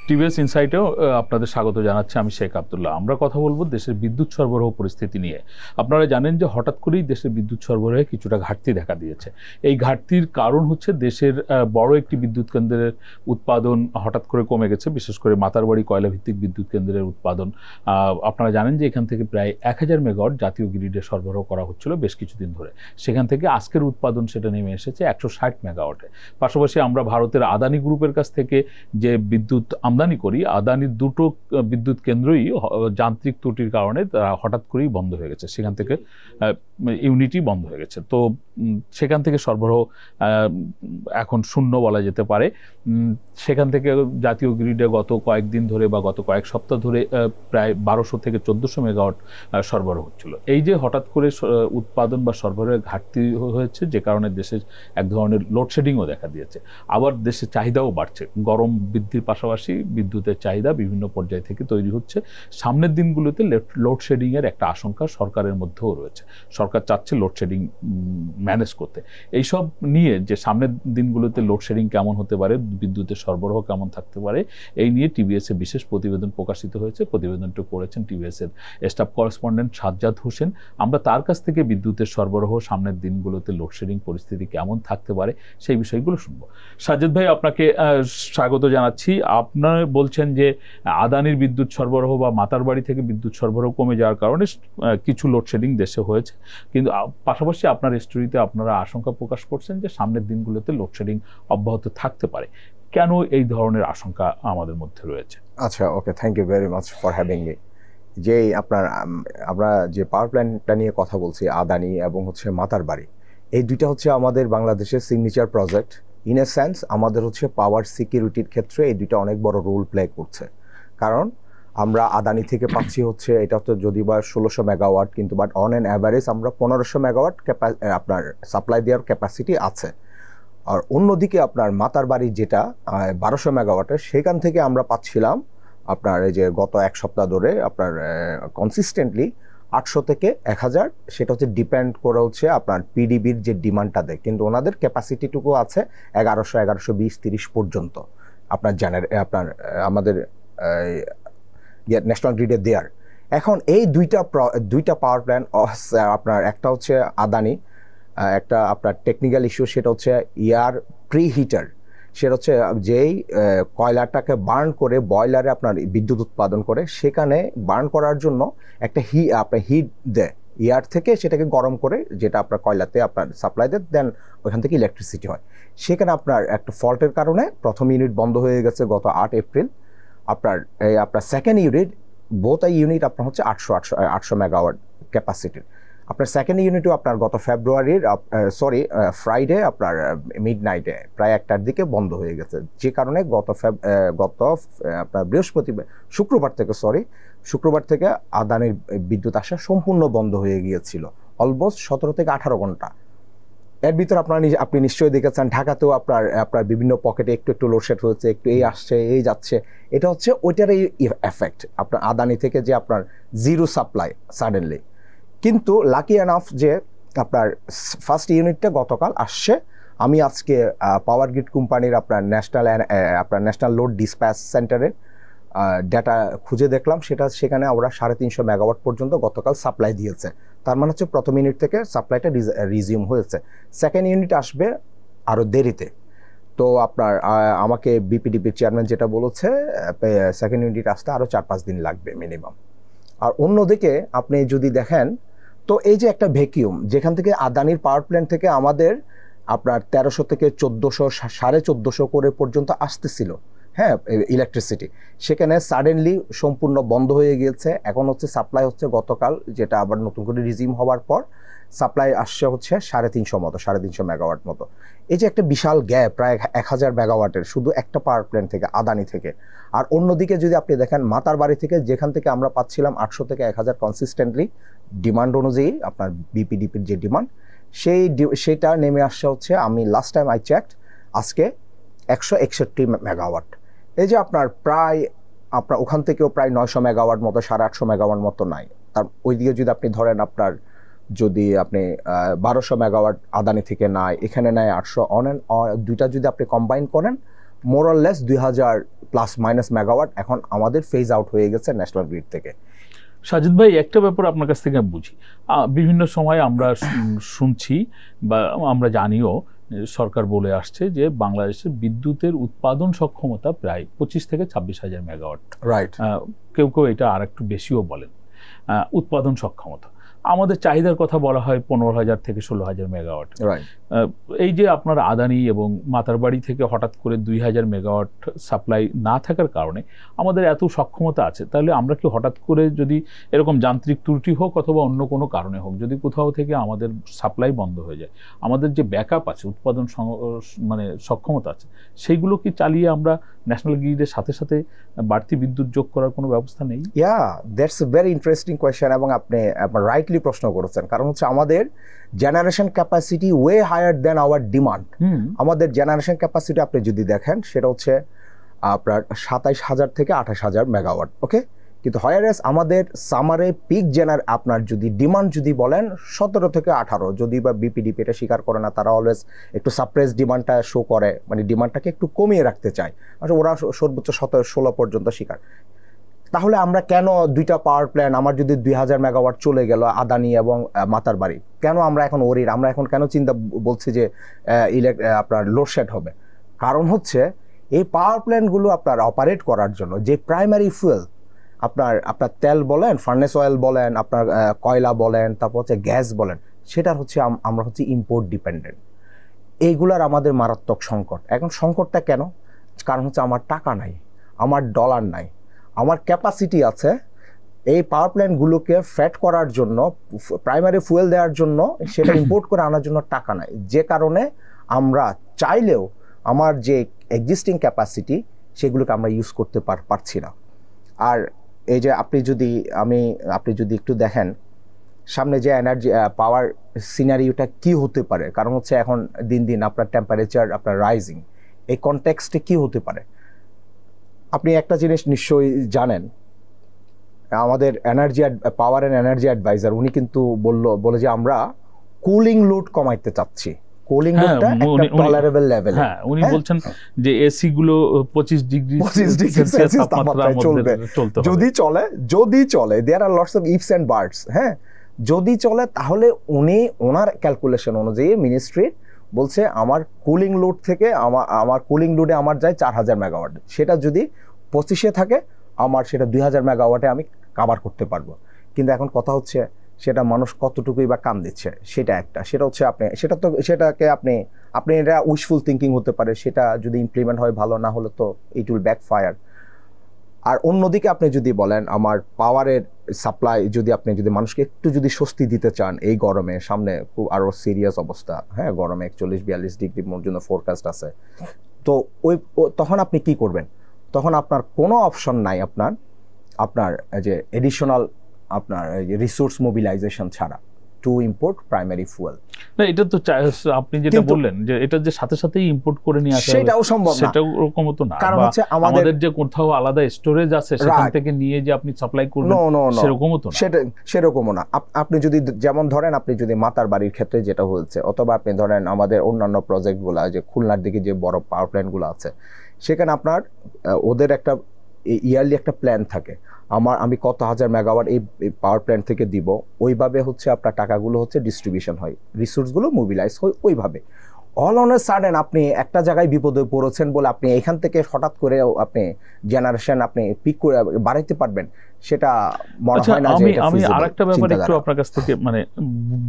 TVS ইনসাইটেও আপনাদের স্বাগত জানাচ্ছি। আমি শেখ আব্দুল্লাহ। আমরা কথা বলবো দেশের বিদ্যুৎ সরবরাহ পরিস্থিতি নিয়ে। আপনারা জানেন যে হঠাৎ করেই দেশের বিদ্যুৎ সরবরাহে কিছুটা ঘাটতি দেখা দিয়েছে। এই ঘাটতির কারণ হচ্ছে দেশের বড় একটি বিদ্যুৎ কেন্দ্রের উৎপাদন হঠাৎ করে কমে গেছে, বিশেষ করে মাতারবাড়ি কয়লা ভিত্তিক বিদ্যুৎ কেন্দ্রের উৎপাদন। আপনারা জানেন যে এখান থেকে প্রায় 1000 মেগাওয়াট জাতীয় গ্রিডে সরবরাহ করা হচ্ছিল বেশ কিছুদিন ধরে। সেখান থেকে আজকের উৎপাদন সেটা নেমে এসেছে 160 মেগাওয়াটে। পাশাপাশি আমরা ভারতের আদানি গ্রুপের কাছ থেকে যে বিদ্যুৎ আমদানি করি, আদানির দুটো বিদ্যুৎ কেন্দ্রই যান্ত্রিক ত্রুটির কারণে হঠাৎ করেই বন্ধ হয়ে গেছে। সেখান থেকে ইউনিটই বন্ধ হয়ে গেছে। তো সেখান থেকে সরবরাহ এখন শূন্য বলা যেতে পারে। সেখান থেকে জাতীয় গ্রিডে গত কয়েকদিন ধরে বা গত কয়েক সপ্তাহ ধরে প্রায় 1200 থেকে 1400 মেগাওয়াট সরবরাহ হচ্ছিল। এই যে হঠাৎ করে উৎপাদন বা সরবরাহের ঘাটতি হয়েছে, যে কারণে দেশের এক ধরনের লোডশেডিংও দেখা দিয়েছে। আবার দেশের চাহিদাও বাড়ছে। গরম বৃদ্ধির পাশাপাশি বিদ্যুতের চাহিদা বিভিন্ন পর্যায় থেকে তৈরি হচ্ছে। সামনের দিনগুলোতে লোডশেডিংয়ের একটা আশঙ্কা সরকারের মধ্যেও রয়েছে। সরকার চাচ্ছে লোডশেডিং ম্যানেজ করতে। এইসব নিয়ে যে সামনের দিনগুলোতে লোডশেডিং কেমন হতে পারে, বিদ্যুতের সরবরাহ কেমন থাকতে পারে, এই নিয়ে টিভিএস এ বিশেষ প্রতিবেদন প্রকাশিত হয়েছে। প্রতিবেদনটি করেছেন টিভিএস এর স্টাফ করেসপন্ডেন্ট সাজ্জাদ হোসেন। আমরা তার কাছ থেকে বিদ্যুতের সরবরাহ, সামনের দিনগুলোতে লোডশেডিং পরিস্থিতি কেমন থাকতে পারে সেই বিষয়গুলো শুনবো। সাজ্জাদ ভাই, আপনাকে স্বাগত জানাচ্ছি। আপনারা বলছেন যে আদানির বিদ্যুৎ সরবরাহ বা মাতারবাড়ি থেকে বিদ্যুৎ সরবরাহ কমে যাওয়ার কারণে কিছু লোডশেডিং দেশে হয়েছে, কিন্তু পাশাপাশি আপনার স্টোরিতে আপনারা আশঙ্কা প্রকাশ করছেন যে সামনের দিনগুলোতে লোডশেডিং অব্যাহত থাকতে পারে। কেন এই ধরনের আশঙ্কা আমাদের মধ্যে রয়েছে? আচ্ছা, okay, thank you very much for having me. যে আমরা যে পাওয়ার প্ল্যান্টটা নিয়ে কথা বলছি, আদানি এবং হচ্ছে মাতারবাড়ি, এই দুইটা হচ্ছে আমাদের বাংলাদেশের signature project. In a sense আমাদের হচ্ছে পাওয়ার সিকিউরিটির ক্ষেত্রে এই দুইটা অনেক বড় রোল প্লে করছে। কারণ আমরা আদানি থেকে পাচ্ছি হচ্ছে, এটা হচ্ছে যদি বা 1600 মেগাওয়াট, কিন্তু বাট অন অ্যান অ্যাভারেজ আমরা 1500 মেগাওয়াট আপনার সাপ্লাই দেওয়ার ক্যাপাসিটি আছে। আর অন্যদিকে আপনার মাতারবাড়ি যেটা 1200 মেগাওয়াটের, সেখান থেকে আমরা পাচ্ছিলাম আপনার এই যে গত এক সপ্তাহ ধরে আপনার কনসিস্টেন্টলি 800 থেকে 1000। সেটা হচ্ছে ডিপেন্ড করে হচ্ছে আপনার পিডিবির যে ডিমান্ডটা দেয়, কিন্তু ওনাদের ক্যাপাসিটিটুকু আছে 1100, 1120, 30 পর্যন্ত আপনার আপনার আমাদের ন্যাশনাল গ্রিডে দেয়ার। এখন এই দুইটা পাওয়ার প্ল্যান্ট আপনার, একটা হচ্ছে আদানি, একটা আপনার টেকনিক্যাল ইস্যু, সেটা হচ্ছে এয়ার প্রিহিটার। সেটা হচ্ছে যেই কয়লাটাকে বার্ন করে বয়লারে আপনার বিদ্যুৎ উৎপাদন করে, সেখানে বার্ন করার জন্য একটা আপনার হিট দেয় এয়ার থেকে, সেটাকে গরম করে, যেটা আপনার কয়লাতে আপনার সাপ্লাই দেয়, দেন ওইখান থেকে ইলেকট্রিসিটি হয়। সেখানে আপনার একটা ফল্টের কারণে প্রথম ইউনিট বন্ধ হয়ে গেছে গত 8 এপ্রিল। আপনার সেকেন্ড ইউনিট, বোথ ইউনিট আপনার হচ্ছে 800 মেগাওয়াট ক্যাপাসিটির। আপনার সেকেন্ড ইউনিটও আপনার গত ফেব্রুয়ারির ফ্রাইডে আপনার মিডনাইটে প্রায় 1টার দিকে বন্ধ হয়ে গেছে, যে কারণে গত আপনার শুক্রবার থেকে আদানির বিদ্যুৎ আসা সম্পূর্ণ বন্ধ হয়ে গিয়েছিল, অলমোস্ট 17 থেকে 18 ঘন্টা। এর ভিতর আপনি নিশ্চয়ই দেখেছেন ঢাকাতেও আপনার বিভিন্ন পকেটে একটু লোডশেড হয়েছে, একটু এই আসছে এই যাচ্ছে। এটা হচ্ছে ওইটারই এফেক্ট, আপনার আদানি থেকে যে আপনার জিরো সাপ্লাই সাডেনলি। কিন্তু লাকি এনাফ যে আপনার ফার্স্ট ইউনিটটা গতকাল আসছে। আমি আজকে পাওয়ার গ্রিড কোম্পানির আপনার ন্যাশনাল লোড ডিসপ্যাচ সেন্টারের ডেটা খুঁজে দেখলাম, সেখানে আমরা 350 মেগাওয়াট পর্যন্ত গতকাল সাপ্লাই দিয়েছে। তার মানে হচ্ছে প্রথম ইউনিট থেকে সাপ্লাইটা রিজিউম হয়েছে। সেকেন্ড ইউনিট আসবে আরও দেরিতে। তো আপনার আমাকে বিপিডিপির চেয়ারম্যান যেটা বলেছে, সেকেন্ড ইউনিট আসতে আরও 4-5 দিন লাগবে মিনিমাম। আর অন্যদিকে আপনি যদি দেখেন, তো এই যে একটা ভ্যাকিউম, যেখান থেকে আদানির পাওয়ার প্ল্যান্ট থেকে আমাদের আপনার 1300 থেকে 1400, 1450 করে পর্যন্ত আসতেছিল, হ্যাঁ, ইলেকট্রিসিটি, সেখানে সাডেনলি সম্পূর্ণ বন্ধ হয়ে গিয়েছে। এখন হচ্ছে সাপ্লাই হচ্ছে গতকাল, যেটা আবার নতুন করে রিজিউম হওয়ার পর সাপ্লাই আসছে হচ্ছে 350 মেগাওয়াট মতো। এই যে একটা বিশাল গ্যাপ, প্রায় 1000 মেগাওয়াটের শুধু একটা পাওয়ার প্ল্যান্ট থেকে, আদানি থেকে। আর অন্যদিকে যদি আপনি দেখেন মাতারবাড়ি থেকে, যেখান থেকে আমরা পাচ্ছিলাম 800 থেকে 1000 কনসিস্টেন্টলি ডিমান্ড অনুযায়ী, আপনার বিপিডিপির যে ডিমান্ড, সেটা নেমে আসছে হচ্ছে, আমি লাস্ট টাইম আই চেকড, আজকে 161 মেগাওয়াট। এই যে আপনার ওখান থেকেও প্রায় 900 মেগাওয়াট মতো, 850 মেগাওয়াট মতো নাই। তার ওইদিকে যদি আপনি ধরেন, আপনার যদি আপনি 1200 মেগাওয়াট আদানি থেকে নেয়, এখানে নেয় 800, দুইটা যদি আপনি কম্বাইন করেন, more or less 2000 plus minus megawatt এখন আমাদের ফেজ আউট হয়ে গেছে ন্যাশনাল গ্রিড থেকে। সাজিদ ভাই, একটা ব্যাপার আপনার কাছ থেকে আমি বুঝি, বিভিন্ন সময় আমরা শুনছি বা আমরা জানিও, সরকার বলে আসছে যে বাংলাদেশের বিদ্যুতের উৎপাদন সক্ষমতা প্রায় 25 থেকে 26,000 মেগাওয়াট। রাইট। কেউ কেউ এটা আর একটু বেশিও বলেন উৎপাদন সক্ষমতা। আমাদের চাহিদার কথা বলা হয় 15,000 থেকে 16,000 মেগাওয়াট। এই যে আপনার আদানি এবং মাতারবাড়ি থেকে হঠাৎ করে 2,000 মেগাওয়াট সাপ্লাই না থাকার কারণে আমাদের এত সক্ষমতা আছে, তাহলে আমরা কি হঠাৎ করে যদি এরকম যান্ত্রিক ত্রুটি হোক অথবা অন্য কোনো কারণে হোক, যদি কোথাও থেকে আমাদের সাপ্লাই বন্ধ হয়ে যায়, আমাদের যে ব্যাকআপ আছে, উৎপাদন মানে সক্ষমতা আছে, সেইগুলো কি চালিয়ে আমরা ন্যাশনাল গ্রিডের সাথে সাথে বাড়তি বিদ্যুৎ যোগ করার কোনো ব্যবস্থা নেই? That's a very interesting question এবং আপনি রাইটলি প্রশ্ন করেছেন। কারণ হচ্ছে আমাদের generation capacity way higher than our demand. আমাদের জেনারেশন ক্যাপাসিটি আপনি যদি দেখেন সেটা হচ্ছে আপনার 27,000 থেকে 28,000 মেগাওয়াট। ওকে, কিন্তু হোয়ারএস আমাদের সামারে পিক আপনার যদি ডিমান্ড যদি বলেন 17 থেকে 18, যদি বা বিপিডিপি এটা স্বীকার করে না, তারা অলওয়েজ একটু সাপ্রেস ডিমান্ডটা শো করে, মানে ডিমান্ডটাকে একটু কমিয়ে রাখতে চায়। আসলে ওরা সর্বোচ্চ 17-16 পর্যন্ত স্বীকার। তাহলে আমরা কেন দুইটা পাওয়ার প্ল্যান্ট, আমার যদি 2,000 মেগাওয়াট চলে গেল আদানি এবং মাতারবাড়ি, কেন আমরা এখন ওরির, আমরা এখন কেন চিন্তা বলছি যে আপনার লোডশেড হবে? কারণ হচ্ছে এই পাওয়ার প্ল্যান্টগুলো আপনার অপারেট করার জন্য যে প্রাইমারি ফুয়েল, আপনার তেল বলেন, ফার্নেস অয়েল বলেন, আপনার কয়লা বলেন, তারপর হচ্ছে গ্যাস বলেন, সেটার হচ্ছে আমরা হচ্ছে ইম্পোর্ট ডিপেন্ডেন্ট। এইগুলার আমাদের মারাত্মক সংকট। এখন সংকটটা কেন? কারণ হচ্ছে আমার টাকা নাই, আমার ডলার নাই, আমার ক্যাপাসিটি আছে এই পাওয়ার প্ল্যান্টগুলোকে ফ্যাট করার জন্য, প্রাইমারি ফুয়েল দেওয়ার জন্য, সেটা ইম্পোর্ট করে আনার জন্য টাকা নাই। যে কারণে আমরা চাইলেও আমার যে এক্সিস্টিং ক্যাপাসিটি সেগুলোকে আমরা ইউজ করতে পারছি না। আর এই যে আপনি যদি একটু দেখেন সামনে যে এনার্জি পাওয়ার সিনারিওটা কি হতে পারে, কারণ হচ্ছে এখন দিন দিন আপনার টেম্পারেচার আপনার রাইজিং, এই কনটেক্সটে কি হতে পারে? আপনি একটা জিনিস নিশ্চয়ই জানেন, আমাদের পাওয়ার অ্যান্ড এনার্জি অ্যাডভাইজার উনি কিন্তু বলে যে আমরা কুলিং লোড কমাইতে চাচ্ছি। কুলিং লোডটা একটা টলারেবল লেভেলে। হ্যাঁ, উনি বলছেন যে এসি গুলো 25 ডিগ্রি সেলসিয়াস তাপমাত্রার মধ্যে চলতে হবে। যদি চলে there are lots of ifs and buts. হ্যাঁ, যদি চলে তাহলে ওনার ক্যালকুলেশন অনুযায়ী মিনিস্ট্রি বলছে আমার কুলিং লোড থেকে আমার কুলিং লোডে আমার যায় 4,000 মেগাওয়াট, সেটা যদি 25-এ থাকে আমার সেটা 2,000 মেগাওয়াটে আমি কাভার করতে পারবো। কিন্তু এখন কথা হচ্ছে সেটা মানুষ কতটুকুই বা কাম দিচ্ছে, সেটা একটা। সেটা হচ্ছে সেটাকে আপনি এটা উইশফুল থিঙ্কিং হতে পারে, সেটা যদি ইমপ্লিমেন্ট হয় ভালো, না হলে তো ইট উইল ব্যাকফায়ার। আর অন্যদিকে আপনি যদি বলেন আমার পাওয়ারের সাপ্লাই, আপনি যদি মানুষকে একটু যদি স্বস্তি দিতে চান এই গরমে, সামনে খুব আরো সিরিয়াস অবস্থা, হ্যাঁ, গরমে 41-42 ডিগ্রি পর্যন্ত ফোরকাস্ট আছে, তো তখন আপনি কি করবেন? তখন আপনার কোনো অপশন নাই আপনার যে এডিশনাল আপনার রিসোর্স মোবিলাইজেশন ছাড়া টু ইম্পোর্ট প্রাইমারি ফুয়েল। না, এটা তো আপনি যেটা বললেন যে এটা যে সাথে সাথেই ইম্পোর্ট করে নিয়ে আসা সেটাও সম্ভব না, সেটাও ওরকম তো না। কারণ হচ্ছে আমাদের যে কোথাও আলাদা স্টোরেজ আছে সেখান থেকে নিয়ে যে আপনি সাপ্লাই করবেন সেরকমও তো না। সেরকমও না। আপনি যদি যেমন ধরেন, আপনি যদি মাতারবাড়ির ক্ষেত্রে যেটা হচ্ছে, অথবা আপনি ধরেন আমাদের অন্যান্য প্রজেক্টগুলো, যে খুলনার দিকে যে বড় পাওয়ার প্ল্যান্টগুলো আছে, সেখানে আপনার ওদের একটা ইয়ারলি একটা প্ল্যান থাকে, আমি কত হাজার মেগাওয়াট এই পাওয়ার প্ল্যান্ট থেকে দিব, ওইভাবে হচ্ছে আপনার টাকাগুলো হচ্ছে ডিস্ট্রিবিউশন হয়, রিসোর্সগুলো মোবিলাইজ হয় ওইভাবে। অল অন এ সাডেন আপনি একটা জায়গায় বিপদে পড়েছেন বলে আপনি এখান থেকে হঠাৎ করে আপনি জেনারেশন আপনি পিক করে বাড়াইতে পারবেন, সেটা মনে হয় না। আমি আরেকটা ব্যাপার একটু আপনার কাছ থেকে মানে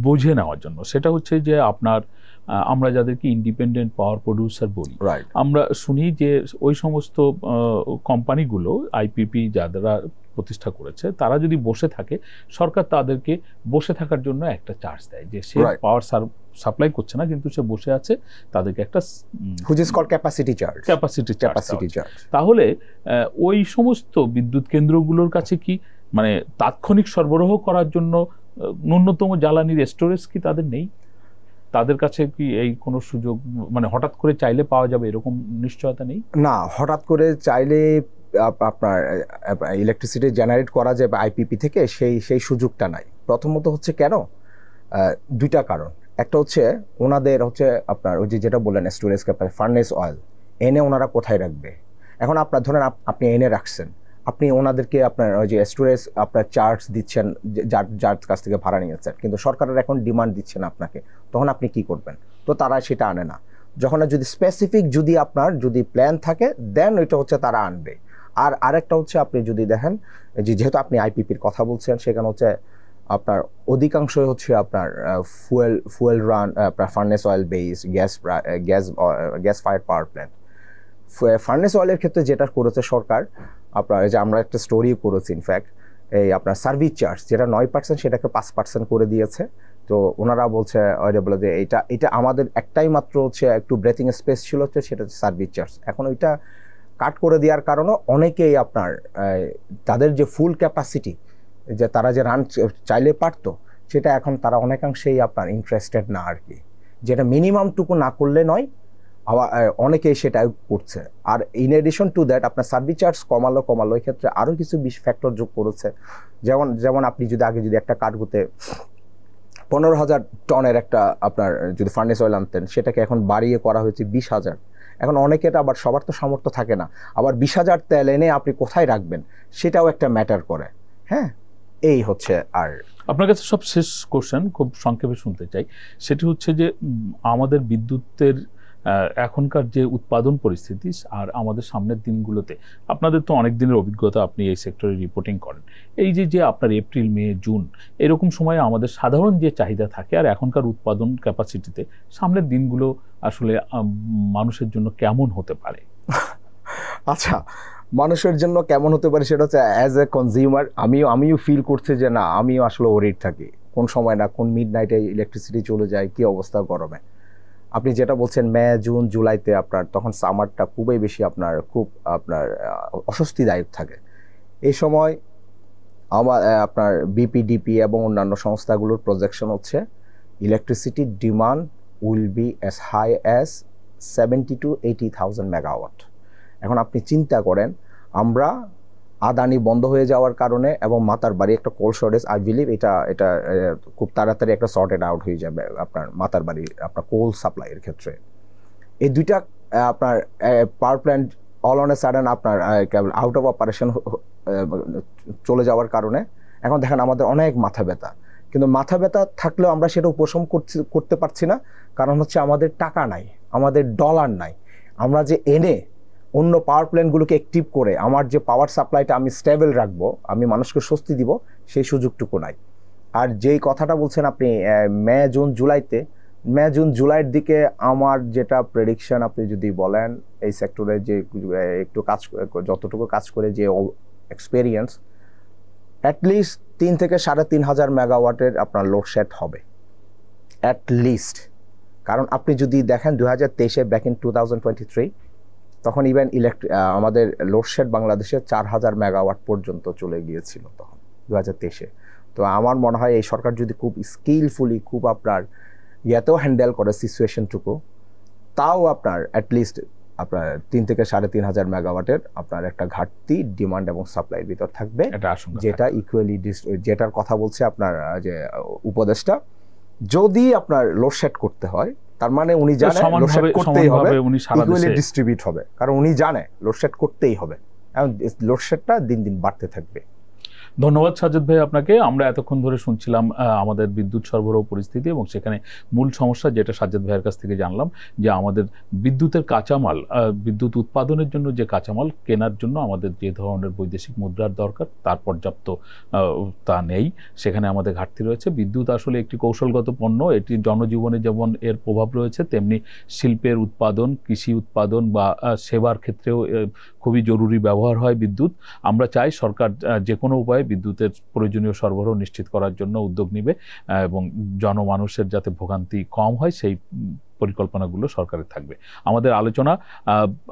বুঝে নেওয়ার জন্য, সেটা হচ্ছে যে আমরা যাদেরকে ইন্ডিপেন্ডেন্ট পাওয়ার প্রডিউসার বলি, আমরা শুনি যে ওই সমস্ত কোম্পানিগুলো আইপিপি যারা প্রতিষ্ঠা করেছে, তারা যদি বসে থাকে, সরকার তাদেরকে বসে থাকার জন্য একটা চার্জ দেয়, যে সে পাওয়ার সাপ্লাই করছে না কিন্তু সে বসে আছে, তাদেরকে একটা ক্যাপাসিটি চার্জ। তাহলে ওই সমস্ত বিদ্যুৎ কেন্দ্রগুলোর কাছে কি মানে তাৎক্ষণিক সরবরাহ করার জন্য ন্যূনতম জ্বালানির স্টোরেজ কি তাদের নেই? তাদের কাছে কি এই কোনো সুযোগ, মানে হঠাৎ করে চাইলে পাওয়া যাবে এরকম নিশ্চয়তা নেই? না, হঠাৎ করে চাইলে আপনার ইলেকট্রিসিটি জেনারেট করা যাবে আইপিপি থেকে, সেই সুযোগটা নাই। প্রথমত হচ্ছে কেন, দুইটা কারণ। একটা হচ্ছে ওনাদের হচ্ছে আপনার ওই যেটা বললেন স্টোরেজ ক্যাপাসিটি, ফার্নেস অয়েল এনে ওনারা কোথায় রাখবে? এখন আপনার ধরেন আপনি এনে রাখছেন, আপনি ওনাদেরকে আপনার ওই যে স্টোরেজ আপনার চার্জ দিচ্ছেন, যার কাছ থেকে ভাড়া নিয়েছেন, কিন্তু সরকারের এখন ডিমান্ড দিচ্ছেন আপনাকে, তখন আপনি কি করবেন? তো তারা সেটা আনে না। যখন যদি স্পেসিফিক যদি আপনার যদি প্ল্যান থাকে দেন ওইটা হচ্ছে তারা আনবে। আর আরেকটা হচ্ছে আপনি যদি দেখেন যে যেহেতু আপনি আইপিপির কথা বলছেন, সেখানে হচ্ছে আপনার অধিকাংশই হচ্ছে আপনার ফুয়েল রান, আপনার furnace oil base gas fire power plant. Furnace অয়েলের ক্ষেত্রে যেটা করেছে সরকার, আপনার যে আমরা একটা স্টোরি করেছি ইনফ্যাক্ট, এই আপনার সার্ভিস চার্জ যেটা 9% সেটাকে 5% করে দিয়েছে। তো ওনারা বলছে বলে যে এটা আমাদের একটাই মাত্র হচ্ছে একটু ব্রেথিং স্পেস ছিল হচ্ছে, সেটা হচ্ছে সার্ভিস চার্জ। এখন ওইটা কাট করে দেওয়ার কারণে অনেকেই আপনার তাদের যে ফুল ক্যাপাসিটি যে তারা যে রান চাইলে পারতো, সেটা এখন তারা অনেকাংশেই আপনার ইন্টারেস্টেড না আর কি, যেটা মিনিমামটুকু না করলে নয়, আবার অনেকেই সেটা করছে। আর ইন এডিশন টু দ্যাট আপনার সার্ভিস চার্জ কমালো এক্ষেত্রে আরও কিছু ফ্যাক্টর যোগ করেছে। যেমন আপনি যদি আগে যদি একটা কার্গোতে 15,000 টনের একটা আপনার যদি ফার্নেস অয়েল আনতেন, সেটাকে এখন বাড়িয়ে করা হয়েছে 20,000। এখন অনেকের আবার সবার তো সামর্থ্য থাকে না, আবার 20,000 তেল এনে আপনি কোথায় রাখবেন সেটাও একটা ম্যাটার করে। হ্যাঁ, এই হচ্ছে। আর আপনার কাছে সব শেষ কোশ্চেন খুব সংক্ষেপে শুনতে চাই, সেটি হচ্ছে যে আমাদের বিদ্যুতের এখনকার যে উৎপাদন পরিস্থিতি আর আমাদের সামনের দিনগুলোতে, আপনাদের তো অনেক দিনের অভিজ্ঞতা, আপনি এই সেক্টরে রিপোর্টিং করেন, এই যে আপনার এপ্রিল মে জুন এরকম সময়ে আমাদের সাধারণ যে চাহিদা থাকে আর এখনকার উৎপাদন ক্যাপাসিটিতে সামনের দিনগুলো আসলে মানুষের জন্য কেমন হতে পারে? আচ্ছা, মানুষের জন্য কেমন হতে পারে সেটা হচ্ছে অ্যাজ এ কনজিউমার আমিও ফিল করছি যে না, আমিও আসলে ওরিড থাকি কোন সময় না কোন মিড নাইটে ইলেকট্রিসিটি চলে যায়, কি অবস্থা গরমে। আপনি যেটা বলছেন মে জুন জুলাইতে আপনার তখন সামারটা খুবই বেশি আপনার অস্বস্তিদায়ক থাকে। এই সময় আপনার বিপিডিপি এবং অন্যান্য সংস্থাগুলোর প্রজেকশন হচ্ছে electricity demand will be as high as 70 to 80,000 megawatt. এখন আপনি চিন্তা করেন, আমরা আদানি বন্ধ হয়ে যাওয়ার কারণে এবং মাতারবাড়ি একটা কোল্ড স্টোরেজ, আই বিলিভ এটা খুব তাড়াতাড়ি একটা সর্টেড আউট হয়ে যাবে আপনার মাতারবাড়ি আপনার কোল সাপ্লাইয়ের ক্ষেত্রে। এই দুইটা আপনার power plant all on a sudden আপনার আউট অফ অপারেশন চলে যাওয়ার কারণে এখন দেখেন আমাদের অনেক মাথা ব্যথা, কিন্তু মাথা ব্যথা থাকলেও আমরা সেটা উপশম করতে পারছি না, কারণ হচ্ছে আমাদের টাকা নাই, আমাদের ডলার নাই। আমরা যে এনে অন্য পাওয়ার প্ল্যান্টগুলোকে অ্যাক্টিভ করে আমার যে পাওয়ার সাপ্লাইটা আমি স্টেবল রাখবো, আমি মানুষকে স্বস্তি দিব, সেই সুযোগটুকু নাই। আর যেই কথাটা বলছেন আপনি মে জুন জুলাইয়ের দিকে আমার যেটা প্রেডিকশন, আপনি যদি বলেন এই সেক্টরে যে একটু যতটুকু কাজ করে যে এক্সপেরিয়েন্স, অ্যাটলিস্ট 3 থেকে 3,500 মেগাওয়াটের আপনার লোডশেড হবে অ্যাটলিস্ট। কারণ আপনি যদি দেখেন 2023-এ ব্যাক ইন 2023 তখন ইভেন আমাদের লোডশেড বাংলাদেশে 4,000 মেগাওয়াট পর্যন্ত চলে গিয়েছিল তখন 2023-এ। তো আমার মনে হয় এই সরকার যদি খুব স্কিলফুলি খুব আপনার ইয়াতেও হ্যান্ডেল করে সিচুয়েশনটুকু, তাও আপনার অ্যাটলিস্ট আপনার 3 থেকে 3,500 মেগাওয়াটের আপনার একটা ঘাটতি ডিমান্ড এবং সাপ্লাইয়ের ভিতর থাকবে, যেটা ইকুয়ালি যেটার কথা বলছে আপনার যে উপদেষ্টা। যদি আপনার লোডশেড করতে হয়, তার মানে উনি জানে লোডশেড করতেই হবে, ইকুয়ালি ডিস্ট্রিবিউট হবে, কারণ উনি জানে লোডশেড করতেই হবে, এবং লোডশেডটা দিন দিন বাড়তে থাকবে। ধন্যবাদ সাজ্জাদ ভাই আপনাকে। আমরা এতক্ষণ ধরে শুনছিলাম আমাদের বিদ্যুৎ সরবরাহ পরিস্থিতি এবং সেখানে মূল সমস্যা যেটা সাজ্জাদ ভাইয়ের কাছ থেকে জানলাম, যে আমাদের বিদ্যুতের কাঁচামাল, বিদ্যুৎ উৎপাদনের জন্য যে কাঁচামাল কেনার জন্য আমাদের যে ধরনের বৈদেশিক মুদ্রার দরকার তার পর্যাপ্ত তা নেই, সেখানে আমাদের ঘাটতি রয়েছে। বিদ্যুৎ আসলে একটি কৌশলগত পণ্য, এটি জনজীবনে যেমন এর প্রভাব রয়েছে, তেমনি শিল্পের উৎপাদন, কৃষি উৎপাদন বা সেবার ক্ষেত্রেও খুবই জরুরি ব্যবহার হয় বিদ্যুৎ। আমরা চাই সরকার যে কোনো উপায়ে বিদ্যুতের প্রয়োজনীয় সরবরাহ নিশ্চিত করার জন্য উদ্যোগ নেবে এবং জনমানুষের যাতে ভোগান্তি কম হয় সেই পরিকল্পনাগুলো সরকারের থাকবে। আমাদের আলোচনা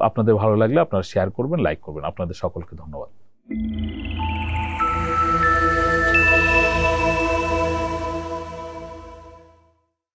আপনাদের ভালো লাগলে আপনারা শেয়ার করবেন, লাইক করবেন। আপনাদের সকলকে ধন্যবাদ।